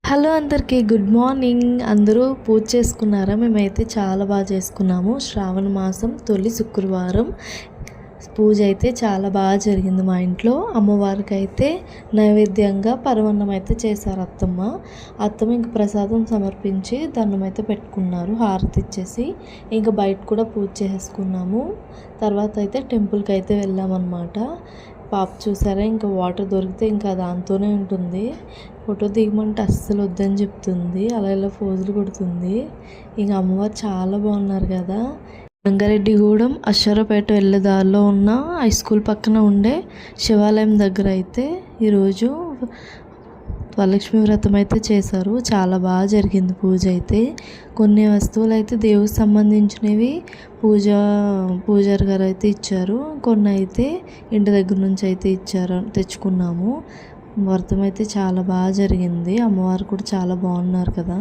Hello అందరికీ good morning. అందరూ పూజ చేసుకున్నారా? మేమైతే చాలా బాగా చేసుకున్నాము. శ్రావణ మాసం తొలి శుక్రవారం పూజ అయితే చాలా బాగా జరిగింది మా ఇంట్లో. అమ్మవారికి అయితే నైవేద్యంగా పరమాన్నం అయితే చేశారు అత్తమ్మ ఇంక ప్రసాదం సమర్పించి దండం అయితే పెట్టుకున్నారు, హారతి ఇచ్చేసి. ఇంకా బయట కూడా పూజ చేసుకున్నాము. తర్వాత అయితే టెంపుల్కి అయితే వెళ్ళామన్నమాట. పాప చూసారా, ఇంకా వాటర్ దొరికితే ఇంకా దాంతోనే ఉంటుంది. ఫోటో దిగమంటే అస్సలు వద్దని చెప్తుంది, అలా ఇలా పోజులు కొడుతుంది. ఇంకా అమ్మవారు చాలా బాగున్నారు కదా. రంగారెడ్డిగూడెం అశ్వరపేట వెళ్ళే దారిలో ఉన్న హై స్కూల్ పక్కన ఉండే శివాలయం దగ్గర అయితే ఈరోజు వరలక్ష్మి వ్రతం అయితే చేశారు. చాలా బాగా జరిగింది పూజ అయితే. కొన్ని వస్తువులు అయితే దేవుడికి సంబంధించినవి పూజారి గారు అయితే ఇచ్చారు, కొన్ని అయితే ఇంటి దగ్గర నుంచి అయితే తెచ్చుకున్నాము. వ్రతం అయితే చాలా బాగా జరిగింది. అమ్మవారు కూడా చాలా బాగున్నారు కదా.